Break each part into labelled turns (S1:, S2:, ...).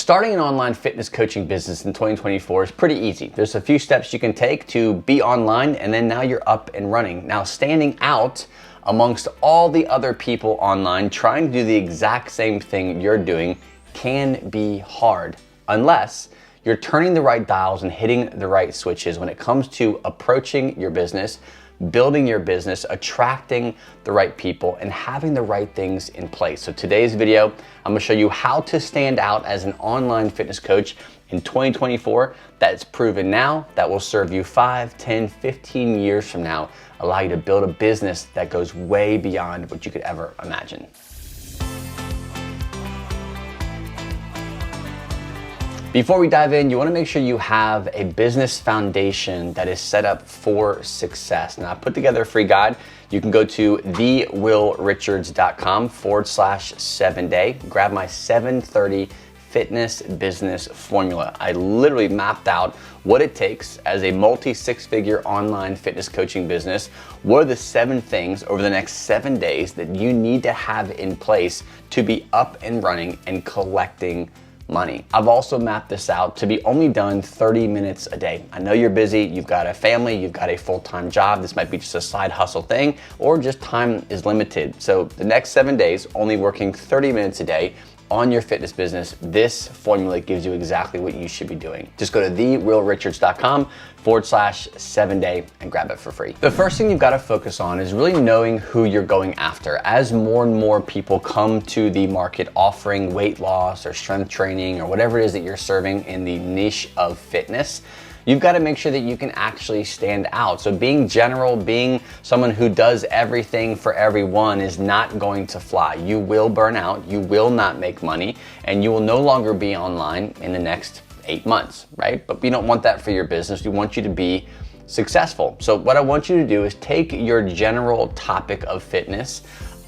S1: Starting an online fitness coaching business in 2024 is pretty easy. There's a few steps you can take to be online, and then now you're up and running. Now, standing out amongst all the other people online trying to do the exact same thing you're doing can be hard, unless you're turning the right dials and hitting the right switches when it comes to approaching your business, building your business, attracting the right people, and having the right things in place. So today's video, I'm gonna show you how to stand out as an online fitness coach in 2024 that's proven now, that will serve you 5, 10, 15 years from now, allow you to build a business that goes way beyond what you could ever imagine. Before we dive in, you wanna make sure you have a business foundation that is set up for success. Now, I put together a free guide. You can go to thewillrichards.com/7-day, grab my 730 fitness business formula. I literally mapped out what it takes as a multi-six-figure online fitness coaching business. What are the 7 things over the next 7 days that you need to have in place to be up and running and collecting money? I've also mapped this out to be only done 30 minutes a day. I know you're busy, you've got a family, you've got a full-time job, this might be just a side hustle thing, or just time is limited. So the next 7 days, only working 30 minutes a day on your fitness business, this formula gives you exactly what you should be doing. Just go to thewillrichards.com/7-day and grab it for free. The first thing you've got to focus on is really knowing who you're going after. As more and more people come to the market offering weight loss or strength training or whatever it is that you're serving in the niche of fitness, you've got to make sure that you can actually stand out. So being general, being someone who does everything for everyone is not going to fly. You will burn out, you will not make money, and you will no longer be online in the next 8 months, right? But we don't want that for your business. We want you to be successful. So what I want you to do is take your general topic of fitness,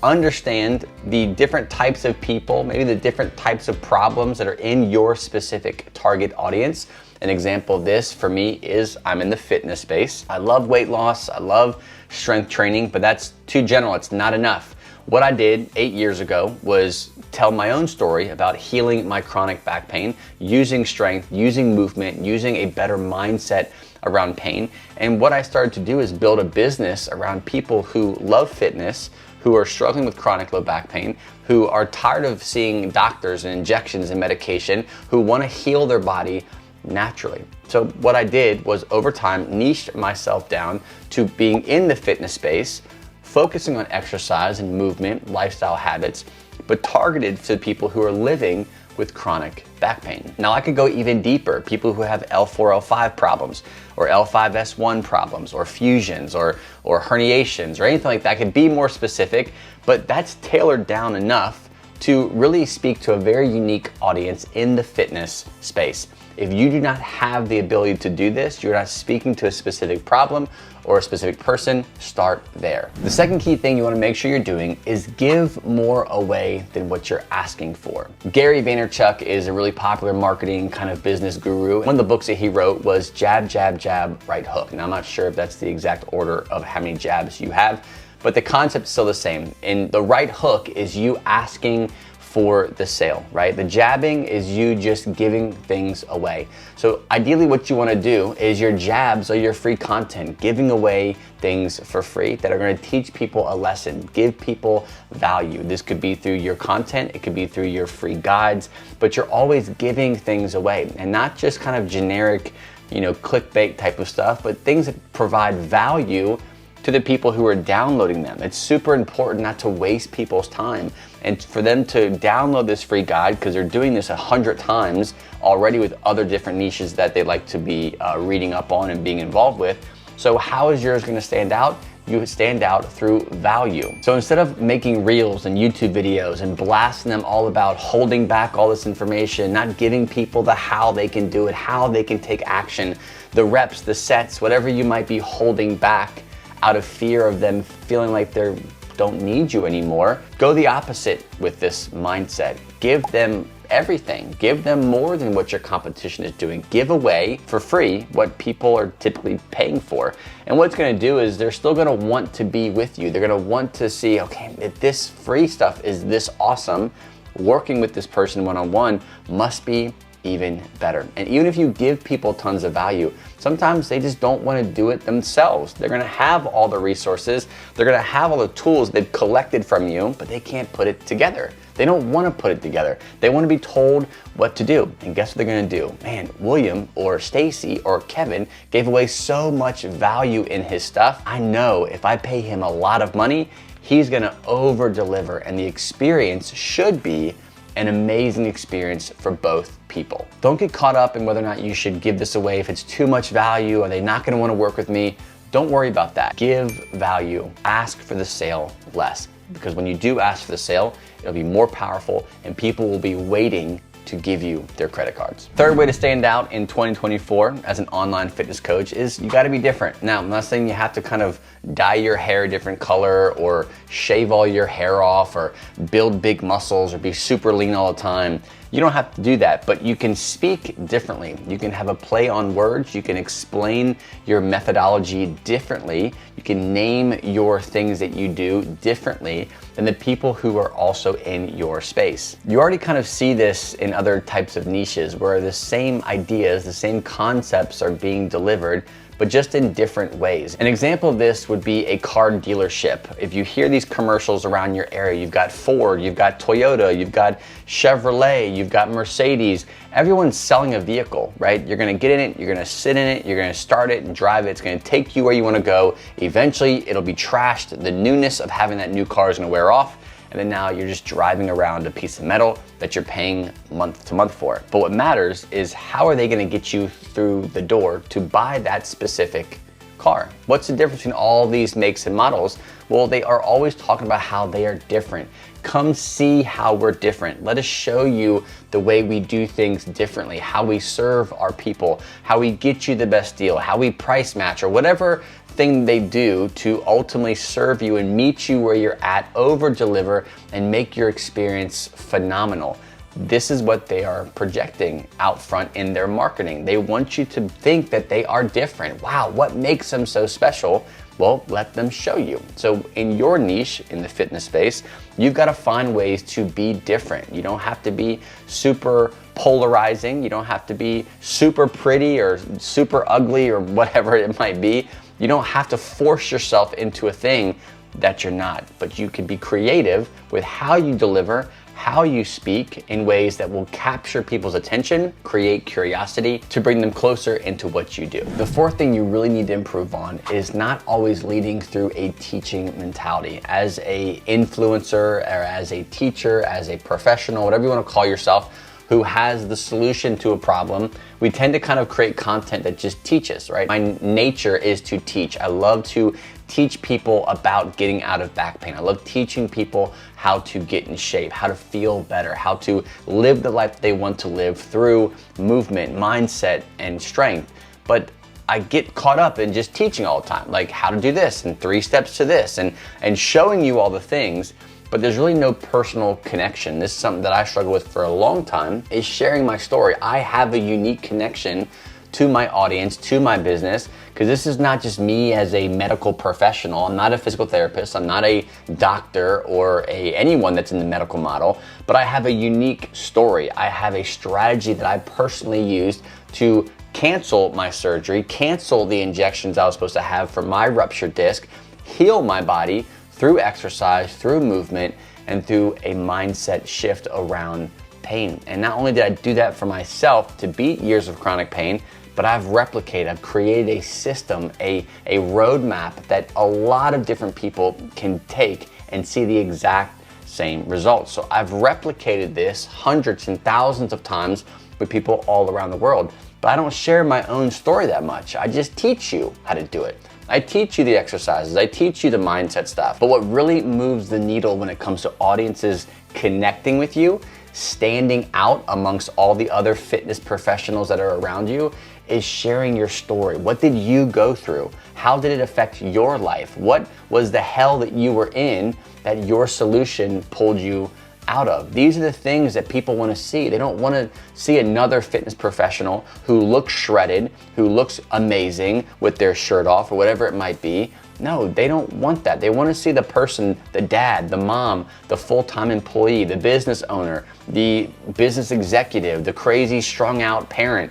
S1: understand the different types of people, maybe the different types of problems that are in your specific target audience. An example of this for me is I'm in the fitness space. I love weight loss, I love strength training, but that's too general, it's not enough. What I did 8 years ago was tell my own story about healing my chronic back pain, using strength, using movement, using a better mindset around pain. And what I started to do is build a business around people who love fitness, who are struggling with chronic low back pain, who are tired of seeing doctors and injections and medication, who wanna heal their body naturally. So what I did was over time niched myself down to being in the fitness space, focusing on exercise and movement, lifestyle habits, but targeted to people who are living with chronic back pain. Now I could go even deeper, people who have L4, L5 problems, or L5S1 problems, or fusions, or herniations, or anything like that. I could be more specific, but that's tailored down enough to really speak to a very unique audience in the fitness space. If you do not have the ability to do this, you're not speaking to a specific problem or a specific person, start there. The second key thing you wanna make sure you're doing is give more away than what you're asking for. Gary Vaynerchuk is a really popular marketing kind of business guru. One of the books that he wrote was Jab, Jab, Jab, Right Hook. Now I'm not sure if that's the exact order of how many jabs you have, but the concept's still the same. And the right hook is you asking for the sale, right? The jabbing is you just giving things away. So ideally what you wanna do is your jabs are your free content, giving away things for free that are gonna teach people a lesson, give people value. This could be through your content, it could be through your free guides, but you're always giving things away, and not just kind of generic, clickbait type of stuff, but things that provide value to the people who are downloading them. It's super important not to waste people's time and for them to download this free guide, because they're doing this 100 times already with other different niches that they like to be reading up on and being involved with. So how is yours gonna stand out? You stand out through value. So instead of making reels and YouTube videos and blasting them all about holding back all this information, not giving people the how they can do it, how they can take action, the reps, the sets, whatever you might be holding back out of fear of them feeling like they don't need you anymore, go the opposite with this mindset. Give them everything. Give them more than what your competition is doing. Give away for free what people are typically paying for. And what it's gonna do is they're still gonna want to be with you. They're gonna want to see, okay, if this free stuff is this awesome, working with this person one-on-one must be even better. And even if you give people tons of value, sometimes they just don't want to do it themselves. They're going to have all the resources, they're going to have all the tools they've collected from you, but they can't put it together. They don't want to put it together. They want to be told what to do. And guess what they're going to do? Man, William or Stacy or Kevin gave away so much value in his stuff. I know if I pay him a lot of money, he's going to over deliver, and the experience should be an amazing experience for both people. Don't get caught up in whether or not you should give this away. If it's too much value, are they not going to want to work with me? Don't worry about that. Give value. Ask for the sale less, because when you do ask for the sale, it'll be more powerful and people will be waiting to give you their credit cards. Third way to stand out in 2024 as an online fitness coach is you gotta be different. Now, I'm not saying you have to kind of dye your hair a different color or shave all your hair off or build big muscles or be super lean all the time. You don't have to do that, but you can speak differently. You can have a play on words. You can explain your methodology differently. You can name your things that you do differently than the people who are also in your space. You already kind of see this in other types of niches where the same ideas, the same concepts are being delivered, but just in different ways. An example of this would be a car dealership. If you hear these commercials around your area, you've got Ford, you've got Toyota, you've got Chevrolet, you've got Mercedes. Everyone's selling a vehicle, right? You're gonna get in it, you're gonna sit in it, you're gonna start it and drive it. It's gonna take you where you wanna go. Eventually, it'll be trashed. The newness of having that new car is gonna wear off. And then now you're just driving around a piece of metal that you're paying month to month for. But what matters is how are they gonna get you through the door to buy that specific car? What's the difference between all these makes and models? Well, they are always talking about how they are different. Come see how we're different. Let us show you the way we do things differently, how we serve our people, how we get you the best deal, how we price match, or whatever thing they do to ultimately serve you and meet you where you're at, over deliver, and make your experience phenomenal. This is what they are projecting out front in their marketing. They want you to think that they are different. Wow, what makes them so special? Well, let them show you. So in your niche, in the fitness space, you've got to find ways to be different. You don't have to be super polarizing. You don't have to be super pretty or super ugly or whatever it might be. You don't have to force yourself into a thing that you're not, but you can be creative with how you deliver, how you speak in ways that will capture people's attention, create curiosity to bring them closer into what you do. The fourth thing you really need to improve on is not always leading through a teaching mentality. As a influencer or as a teacher, as a professional, whatever you want to call yourself, who has the solution to a problem, we tend to kind of create content that just teaches, right? My nature is to teach. I love to teach people about getting out of back pain. I love teaching people how to get in shape, how to feel better, how to live the life they want to live through movement, mindset, and strength. But I get caught up in just teaching all the time, like how to do this and 3 steps to this and showing you all the things. But there's really no personal connection. This is something that I struggle with for a long time, is sharing my story. I have a unique connection to my audience, to my business, because this is not just me as a medical professional. I'm not a physical therapist. I'm not a doctor or anyone that's in the medical model, but I have a unique story. I have a strategy that I personally used to cancel my surgery, cancel the injections I was supposed to have for my ruptured disc, heal my body through exercise, through movement, and through a mindset shift around pain. And not only did I do that for myself to beat years of chronic pain, but I've replicated, I've created a system, a roadmap that a lot of different people can take and see the exact same results. So I've replicated this hundreds and thousands of times with people all around the world, but I don't share my own story that much. I just teach you how to do it. I teach you the exercises, I teach you the mindset stuff. But what really moves the needle when it comes to audiences connecting with you, standing out amongst all the other fitness professionals that are around you, is sharing your story. What did you go through? How did it affect your life? What was the hell that you were in that your solution pulled you out of? These are the things that people want to see. They don't want to see another fitness professional who looks shredded, who looks amazing with their shirt off or whatever it might be. No, they don't want that. They want to see the person, the dad, the mom, the full-time employee, the business owner, the business executive, the crazy strung out parent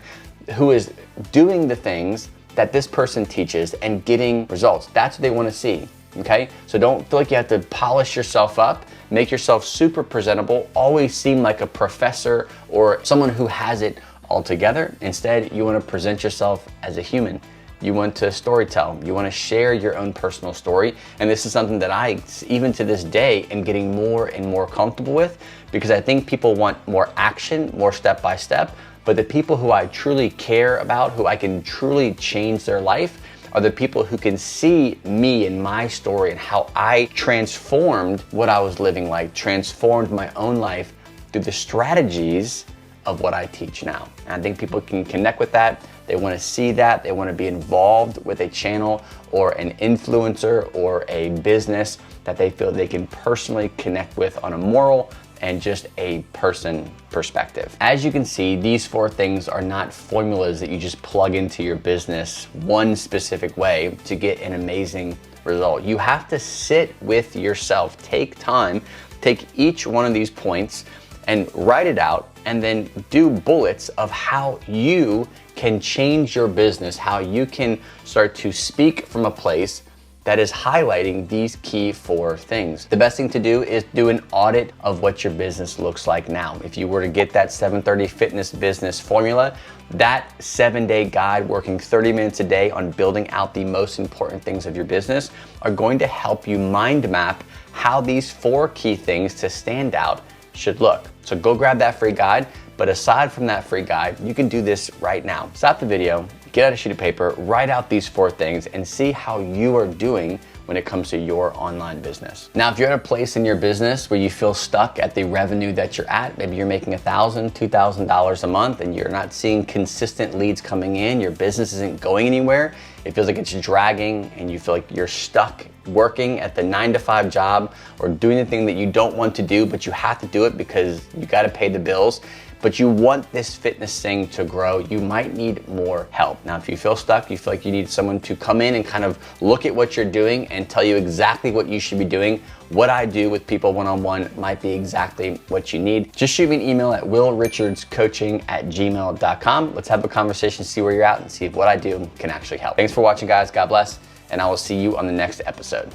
S1: who is doing the things that this person teaches and getting results. That's what they want to see, okay? So don't feel like you have to polish yourself up, make yourself super presentable, always seem like a professor or someone who has it all together. Instead, you want to present yourself as a human. You want to storytell. You want to share your own personal story. And this is something that I, even to this day, am getting more and more comfortable with, because I think people want more action, more step by step. But the people who I truly care about, who I can truly change their life, are the people who can see me and my story and how I transformed what I was living like, transformed my own life through the strategies of what I teach now. And I think people can connect with that. They want to see that. They want to be involved with a channel or an influencer or a business that they feel they can personally connect with on a moral and just a person perspective. As you can see, these 4 things are not formulas that you just plug into your business one specific way to get an amazing result. You have to sit with yourself, take time, take each one of these points and write it out, and then do bullets of how you can change your business, how you can start to speak from a place that is highlighting these key 4 things. The best thing to do is do an audit of what your business looks like now. If you were to get that 730 fitness business formula, that 7-day guide working 30 minutes a day on building out the most important things of your business are going to help you mind map how these 4 key things to stand out should look. So go grab that free guide. But aside from that free guide, you can do this right now. Stop the video, get out a sheet of paper, write out these 4 things and see how you are doing when it comes to your online business. Now, if you're at a place in your business where you feel stuck at the revenue that you're at, maybe you're making $1,000, $2,000 a month and you're not seeing consistent leads coming in, your business isn't going anywhere, it feels like it's dragging and you feel like you're stuck working at the 9-to-5 job or doing the thing that you don't want to do, but you have to do it because you got to pay the bills, but you want this fitness thing to grow, you might need more help. Now, if you feel stuck, you feel like you need someone to come in and kind of look at what you're doing and tell you exactly what you should be doing, what I do with people one-on-one might be exactly what you need. Just shoot me an email at willrichardscoaching@gmail.com. Let's have a conversation, see where you're at, and see if what I do can actually help. Thanks for watching, guys. God bless, and I will see you on the next episode.